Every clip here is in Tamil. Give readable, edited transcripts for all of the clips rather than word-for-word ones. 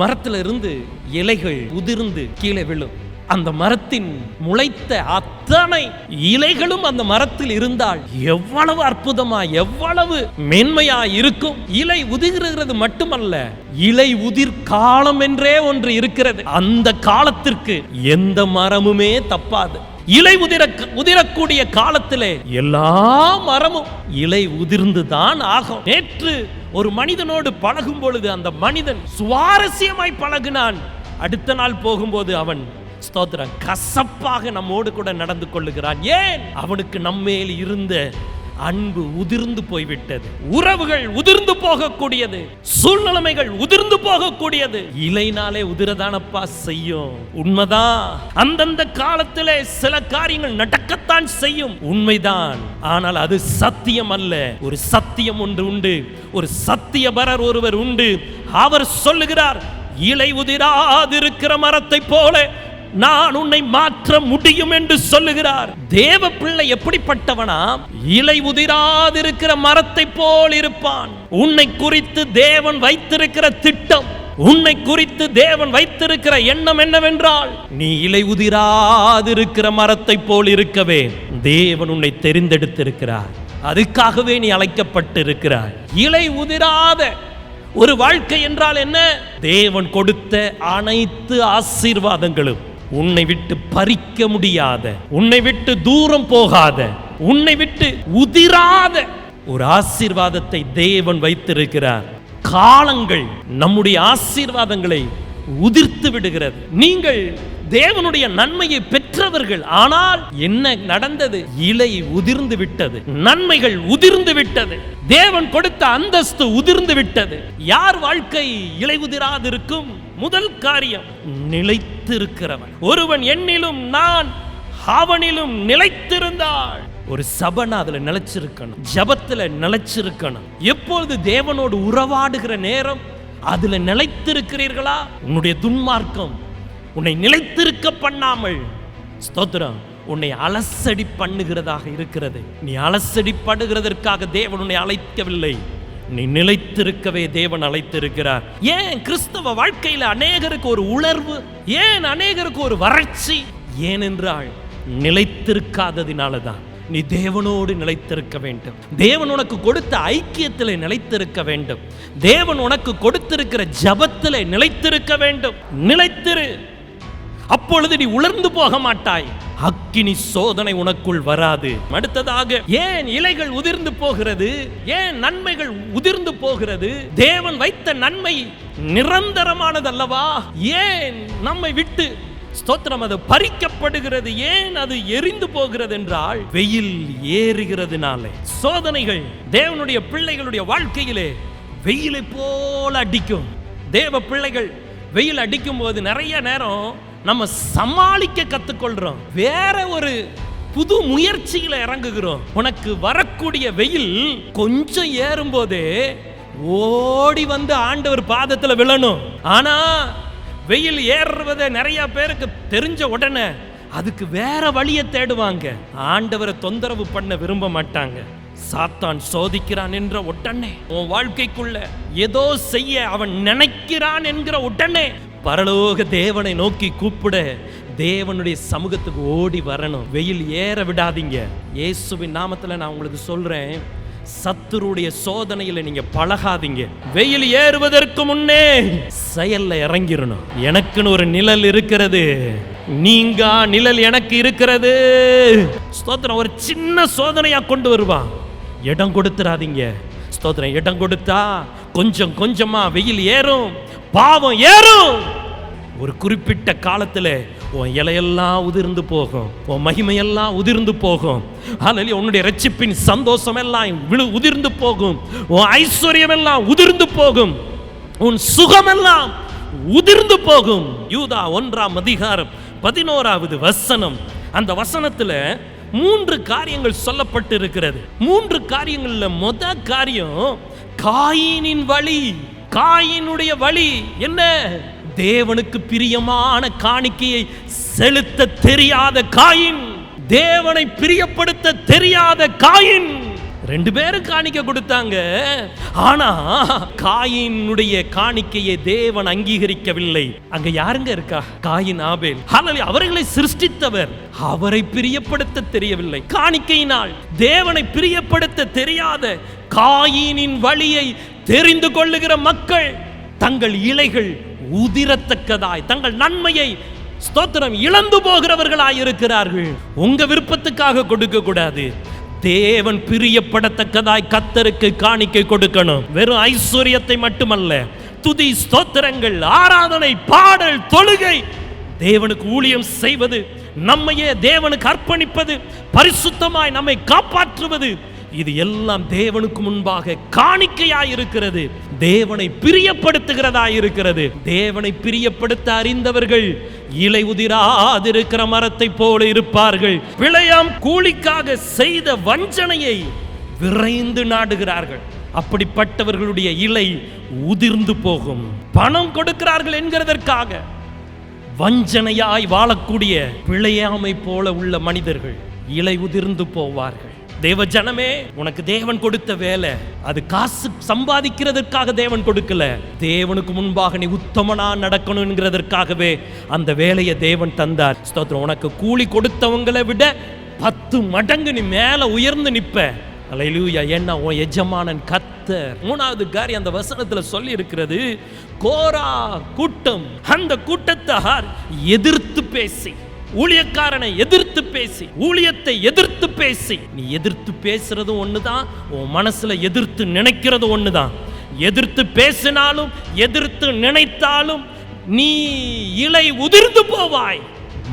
மரத்துல இருந்து இலைகள் உதிர்ந்து கீழே விழும். அந்த மரத்தின் முளைத்த அத்தனை இலைகளும் அந்த மரத்தில் இருந்தால் எவ்வளவு அற்புதமா, எவ்வளவு மென்மையா இருக்கும். இலை உதிர்கிறது மட்டுமல்ல, இலை உதிர் காலம் என்றே ஒன்று இருக்கிறது. அந்த காலத்திற்கு எந்த மரமுமே தப்பாது. இலை உதிரக்கூடிய காலத்திலே எல்லா மரமும் இலை உதிர்ந்துதான் ஆகும். நேற்று ஒரு மனிதனோடு பழகும் பொழுது அந்த மனிதன் சுவாரஸ்யமாய் பழகினான். அடுத்த நாள் போகும்போது அவன் ஸ்தோத்திரம் கசப்பாக நம்மோடு கூட நடந்து கொள்ளுகிறான். ஏன்? அவனுக்கு நம்மேல் இருந்த அன்பு உதிர்ந்து போய்விட்டது. உறவுகள் உதிர்ந்து போகக்கூடியது, சூழ்நிலைமைகள் உதிர்ந்து போகக்கூடியது. இலைனாலே உதிரதானப்பா செய்யும். உண்மைதான், அந்தந்த காலத்திலே சில காரியங்கள் நடக்கத்தான் செய்யும், உண்மைதான். ஆனால் அது சத்தியம் அல்ல. ஒரு சத்தியம் ஒன்று உண்டு, ஒரு சத்தியபரர் ஒருவர் உண்டு. அவர் சொல்லுகிறார், இலை உதிராதிருக்கிற மரத்தை போல நான் உன்னை மாற்ற முடியும் என்று சொல்லுகிறார். தேவ பிள்ளை எப்படிப்பட்டவனா? இலை உதிராதிருக்கிற மரத்தை போல் இருப்பான். உன்னை குறித்து தேவன் வைத்திருக்கிற திட்டம், உன்னை குறித்து தேவன் வைத்திருக்கிற எண்ணம் என்னவென்றால், நீ இலை உதிராதிருக்கிற மரத்தை போல் இருக்கவே தேவன் உன்னை தெரிந்தெடுத்திருக்கிறார். அதுக்காகவே நீ அழைக்கப்பட்டிருக்கிறாய். இலை உதிராத ஒரு வாழ்க்கை என்றால் என்ன? தேவன் கொடுத்த அனைத்து ஆசீர்வாதங்களும் உன்னை விட்டு பறிக்க முடியாத, உன்னை விட்டு தூரம் போகாத, உன்னை விட்டு உதிராத ஒரு ஆசீர்வாதத்தை தேவன் வைத்திருக்கிறார். காலங்கள் நம்முடைய ஆசீர்வாதங்களை உதிர்த்து விடுகிறது. நீங்கள் தேவனுடைய நன்மையை பெற்றவர்கள். ஆனால் என்ன நடந்தது? இலை உதிர்ந்து விட்டது, நன்மைகள் உதிர்ந்து விட்டது, தேவன் கொடுத்த அந்தஸ்து உதிர்ந்து விட்டது. யார் வாழ்க்கை இலை உதிராதிருக்கும்? முதல் காரியம், நிலைத்திருக்கிறவன். ஒருவன் என்னிலும் நான் அவனிலும் நிலைத்திருந்தாள். ஒரு சபனா அதுல நிலைச்சிருக்கணும், ஜபத்துல நிலைச்சிருக்கணும். எப்பொழுது தேவனோடு உறவாடுகிற நேரம் அதுல நிலைத்திருக்கிறீர்களா? உன்னுடைய துன்மார்க்கம் உன்னை நிலைத்திருக்க பண்ணாமல், ஸ்தோத்திரம், உன்னை அலசடி பண்ணுகிறதாக இருக்கிறது. நீ அலசடி பண்ணுகிறதற்காக தேவன் உன்னை அழைக்கவில்லை, நீ நிலைத்திருக்கவே தேவன் அழைத்திருக்கிறார். ஏன் கிறிஸ்தவ வாழ்க்கையில் அநேகருக்கு ஒரு உணர்வு, ஏன் அநேகருக்கு ஒரு வறட்சி? ஏனென்றால் நிலைத்திருக்காததினாலதான். நீ தேவனோடு நிலைத்திருக்க வேண்டும். தேவன் உனக்கு கொடுத்த ஐக்கியத்திலே நிலைத்திருக்க வேண்டும். தேவன் உனக்கு கொடுத்திருக்கிற ஜபத்திலே நிலைத்திருக்க வேண்டும். நிலைத்திரு, அப்பொழுது நீ உலர்ந்து போக மாட்டாய். அக்கினி சோதனை உனக்குள் வராது. அடுத்ததாக, ஏன் இலைகள் உதிர்ந்து போகிறது? ஏன் நன்மைகள் உதிர்ந்து போகிறது? தேவன் வைத்த நன்மை நிரந்தரமானதல்லவா? ஏன் நம்மை விட்டு ஸ்தோத்திரம் அது பறிக்கப்படுகிறது? ஏன் அது எரிந்து போகிறது என்றால், வெயில் ஏறுகிறதுனாலே. சோதனைகள் தேவனுடைய பிள்ளைகளுடைய வாழ்க்கையிலே வெயிலை போல அடிக்கும். தேவ பிள்ளைகள் வெயில் அடிக்கும் போது நிறைய நேரம் நம்ம சமாளிக்க கத்துக்கொள்றோம், வேற ஒரு புது முயற்சியில இறங்குகிறோம். உனக்கு வரக்கூடிய வெயில் கொஞ்சம் ஏறும் போதே ஓடி வந்து ஆண்டவர் பாதத்துல விழணும். ஆனா வெயில் ஏறுவதை நிறைய பேருக்கு தெரிஞ்ச உடனே அதுக்கு வேற வழியை தேடுவாங்க. ஆண்டவரை தொந்தரவு பண்ண விரும்ப மாட்டாங்க. சாத்தான் சோதிக்கிறான் என்ற உடனே, உன் வாழ்க்கைக்குள்ள ஏதோ செய்ய அவன் நினைக்கிறான் என்கிற உடனே பரலோக தேவனை நோக்கி கூப்பிட, தேவனுடைய சமூகத்துக்கு ஓடி வரணும். வெயில் ஏற விடாதீங்க. இயேசுவின் நாமத்துல நான் உங்களுக்கு சொல்றேன், சத்துருடைய சோதனையில நீங்க பழகாதீங்க. வெயில் ஏறுவதற்கு முன்னே செயல்ல இறங்கிடணும். எனக்குன்னு ஒரு நிழல் இருக்கிறது, நீங்க நிழல் எனக்கு இருக்கிறது. ஸ்தோத்திரம். ஒரு சின்ன சோதனையா கொண்டு வருவான், இடம் கொடுத்துறாதீங்க. ஸ்தோத்திரம். இடம் கொடுத்தா கொஞ்சம் கொஞ்சமா வெயில் ஏறும், பாவம் ஏறும். ஒரு குறிப்பிட்ட காலத்துல உன் இலையெல்லாம் உதிர்ந்து போகும், உன் மகிமையெல்லாம் உதிர்ந்து போகும். ஹல்லேலூயா. உன்னுடைய ரட்சிப்பின் சந்தோஷம் எல்லாம் உதிர்ந்து போகும், உன் ஐஸ்வர்யம் எல்லாம் உதிர்ந்து போகும், உன் சுகம் எல்லாம் உதிர்ந்து போகும். யூதா 1ஆம் அதிகாரம் 11வது வசனம். அந்த வசனத்துல 3 காரியங்கள் சொல்லப்பட்டு இருக்கிறது. 3 காரியங்கள்ல முதல் காரியம் காயினின் வழி. காயினுடைய வழி என்ன? தேவனுக்கு பிரியமான காணிக்கையை செலுத்த தெரியாத காயின், தேவனை பிரியப்படுத்த தெரியாத காயின். 2 பேரும் காணிக்கை கொடுத்தாங்க. ஆனா காயினுடைய காணிக்கையை தேவன் அங்கீகரிக்கவில்லை. அங்க யாருங்க இருக்கா? காயின், ஆபேல். அவர்களை சிருஷ்டித்தவர், அவரை பிரியப்படுத்த தெரியவில்லை. காணிக்கையினால் தேவனை பிரியப்படுத்த தெரியாத காயினின் வழியை தெரிந்து கொள்ளுகிற மக்கள் தங்கள் இலைகள் உதிரத்தக்கதாய், தங்கள் நன்மையை ஸ்தோத்திரம் இழந்து போகிறவர்களாய் இருக்கிறார்கள். உங்க விருப்பத்துக்காக கொடுக்க கூடாது. தேவன் பிரியப்படத்தக்கதாய் கர்த்தருக்கு காணிக்கை கொடுக்கணும். வெறும் ஐஸ்வர்யத்தை மட்டுமல்ல, துதி, ஸ்தோத்திரங்கள், ஆராதனை, பாடல், தொழுகை, தேவனுக்கு ஊழியம் செய்வது, நம்மையே தேவனுக்கு அர்ப்பணிப்பது, பரிசுத்தமாய் நம்மை காப்பாற்றுவது, இது எல்லாம் தேவனுக்கு முன்பாக காணிக்கையாய் இருக்கிறது. தேவனை பிரியப்படுத்துகிறதாய் இருக்கிறது. தேவனை பிரியப்படுத்த அறிந்தவர்கள் இலை உதிராதிருக்கிற மரத்தை போல இருப்பார்கள். விளையாம் கூலிக்காக செய்த வஞ்சனையை விரைந்து நாடுகிறார்கள். அப்படிப்பட்டவர்களுடைய இலை உதிர்ந்து போகும். பணம் கொடுக்கிறார்கள் என்கிறதற்காக வஞ்சனையாய் வாழக்கூடிய பிழையாமை போல உள்ள மனிதர்கள் இலை உதிர்ந்து போவார்கள். தேவ ஜனமே, உனக்கு தேவன் கொடுத்த வேலை அது காசு சம்பாதிக்கிறதற்காக தேவன் கொடுக்கல. தேவனுக்கு முன்பாக நீ உத்தமனா நடக்கணும்ங்கிறதற்காகவே அந்த வேலையை தேவன் தந்தார். ஸ்தோத்திரம். உனக்கு கூலி கொடுத்தவங்களை விட 10 மடங்கு நீ மேல உயர்ந்து நிப்ப. அல்லேலூயா. என்ன உன் எஜமானன் கர்த்தர். 3வது காரியம் அந்த வசனத்துல சொல்லி இருக்கிறது, கோரா கூட்டம் அந்த கூட்டத்தார் எதிர்த்து பேசி, ஊழியக்காரனை எதிர்த்து பேசி, ஊழியத்தை எதிர்த்து பேசி, நீ எதிர்த்து பேசுறது ஒண்ணுதான், உன் மனசுல எதிர்த்து நினைக்கிறது ஒண்ணுதான். எதிர்த்து பேசினாலும் எதிர்த்து நினைத்தாலும் நீ இலை உதிர்ந்து போவாய்.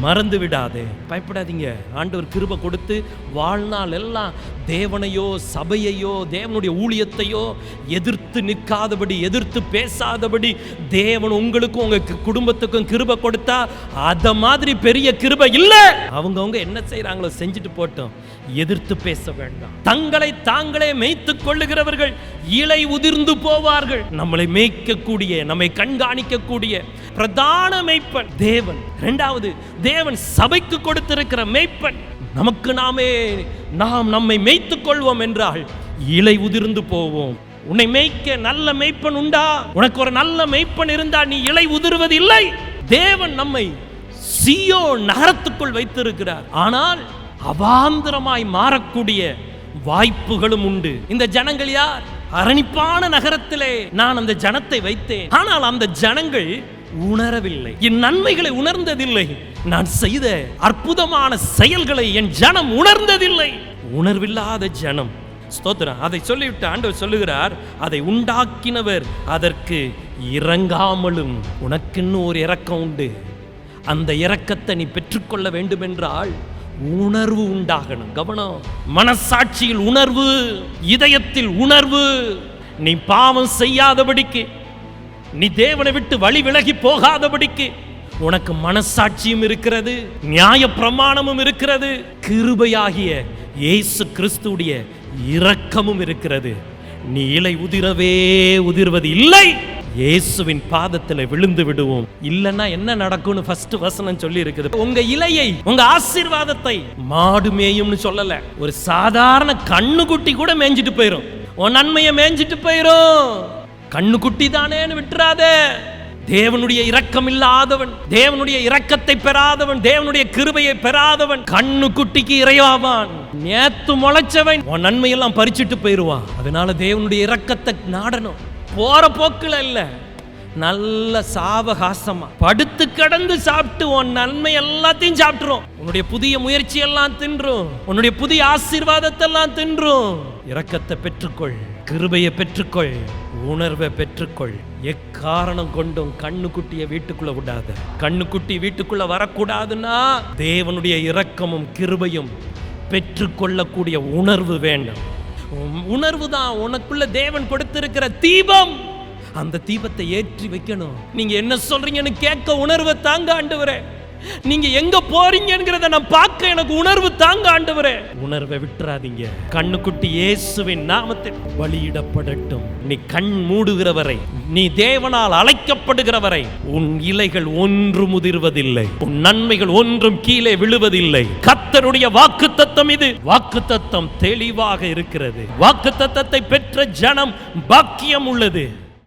மறந்து விடாதே, பயப்படாதீங்க. ஆண்டவர் கிருபை கொடுத்து வாழ்நாள் எல்லாம் தேவனையோ சபையையோ தேவனுடைய ஊழியத்தையோ எதிர்த்து நிற்காதபடி, எதிர்த்து பேசாதபடி தேவன் உங்களுக்கும் உங்க குடும்பத்துக்கும் கிருபை கொடுத்தா அத மாதிரி பெரிய கிருபை இல்ல. அவங்கவங்க என்ன செய்யறாங்களோ செஞ்சுட்டு போட்டோம், எதிர்த்து பேச வேண்டாம். தங்களை தாங்களே மேய்த்துக் கொள்ளுகிறவர்கள் இலை உதிர்ந்து போவார்கள். நம்மளை மேய்க்கக்கூடிய, நம்மை கண்காணிக்கக்கூடிய பிரதான மேய்ப்பன் தேவன். 2வது, தேவன் சபைக்கு கொடுத்திருக்கிற மேய்ப்பன். நமக்கு நாம் நம்மை மேய்த்துக் கொள்வோம் என்றால் இலை உதிர்ந்து போவோம். உன்னை மேய்க்க நல்ல மேய்ப்பன் உண்டா? உனக்கு ஒரு நல்ல மேய்ப்பன் இருந்தா நீ இலை உதிர்வது இல்லை. தேவன் நம்மை சீயோன் நகரத்துக்குள் வைத்திருக்கிறார். ஆனால் அவாந்தரமாய் மாறக்கூடிய வாய்ப்புகளும் உண்டு. இந்த ஜனங்கள் யார்? அரணிப்பான நகரத்திலே நான் அந்த ஜனத்தை வைத்தேன். ஆனால் அந்த ஜனங்கள் உணரவில்லை, என் நன்மைகளை உணர்ந்ததில்லை, நான் செய்த அற்புதமான செயல்களை என் ஜனம் உணர்ந்ததில்லை. உணர்வில்லாத ஜனம். ஸ்தோத்திரம். அதை சொல்லிவிட்டு ஆண்டவர் சொல்லுகிறார், அதை உண்டாக்கினவர் அதற்கு இறங்காமலும். உனக்குன்னு ஒரு இரக்கம் உண்டு. அந்த இரக்கத்தை நீ பெற்றுக்கொள்ள வேண்டும் என்றால் உணர்வு உண்டாகணும். கவனம். மனசாட்சியில் உணர்வு, இதயத்தில் உணர்வு. நீ பாவம் செய்யாதபடிக்கு, நீ தேவனை விட்டு வழி விலகி போகாதபடிக்கு உனக்கு மனசாட்சியும் இருக்கிறது, நியாய பிரமாணமும் இருக்கிறது, கிருபையாகிய இயேசு கிறிஸ்துவுடைய இரக்கமும் இருக்கிறது. நீ இலை உதிர்வது இல்லை. இயேசுவின் பாதத்தில் விழுந்து விடுவோம். இல்லன்னா என்ன நடக்கும்னு ஃபர்ஸ்ட் வசனம் சொல்லி இருக்குது. உங்க இலையை, உங்க ஆசீர்வாதத்தை மாடு மேயும்னு சொல்லல. ஒரு சாதாரண கண்ணுக்குட்டி கூட மேய்ஞ்சிட்டு போயிரும். உன் நன்மையை மேய்ஞ்சிட்டு போயிரும். கண்ணுக்குட்டி தானேன்னு விட்டுறாத. தேவனுடைய இரக்கம் இல்லாதவன், தேவனுடைய இரக்கத்தை பெறாதவன், தேவனுடைய கிருபையை பெறாதவன் கண்ணுக்குட்டிக்கு இரையாவான். நேத்து முளைச்சவன் உன் நன்மையெல்லாம் பறிச்சுட்டு போயிருவான். அதனால தேவனுடைய இரக்கத்தை நாடணும். போற போக்குல இல்ல, நல்ல சாவகாசமா படுத்து கடந்து சாப்பிட்டு உன் நன்மை எல்லாத்தையும் சாப்பிட்டுரும். உன்னுடைய புதிய முயற்சி எல்லாம் தின்றும், உன்னுடைய புதிய ஆசீர்வாதத்தை எல்லாம் தின்றும். இரக்கத்தை பெற்றுக்கொள், கிருபையை பெற்றுக்கொள், உணர்வை பெற்றுக்கொள். எக்காரணம் கொண்டும் கண்ணுக்குட்டியை வீட்டுக்குள்ள விடாத. கண்ணுக்குட்டி வீட்டுக்குள்ள வரக்கூடாதுன்னா தேவனுடைய இரக்கமும் கிருபையும் பெற்றுக்கொள்ளக்கூடிய உணர்வு வேண்டும். உணர்வு தான் உனக்குள்ள தேவன் கொடுத்திருக்கிற தீபம். அந்த தீபத்தை ஏற்றி வைக்கணும். நீங்க என்ன சொல்றீங்கன்னு கேட்க உணர்வை தாங்க ஆண்டவரே. நீங்க எங்க போறீங்கங்கறத நான் பார்க்க எனக்கு உணர்வு தாங்க ஆண்டவரே. உணர்வை விட்டுறாதீங்க. கண்ணுக்குட்டி இயேசுவின் நாமத்தில் பலியிடப்படட்டும். நீ கண் மூடுகிறவரை, நீ தேவனால் அழைக்கப்படுகிறவரை உன் இலைகள் ஒன்று முதிர்வதில்லை, உன் நன்மைகள் ஒன்றும் கீழே விழுவதில்லை. கர்த்தருடைய வாக்குத்தத்தம் இது. வாக்குத்தத்தம் தெளிவாக இருக்கிறது. வாக்குத்தத்தத்தை பெற்ற ஜனம் பாக்கியம் உள்ளது.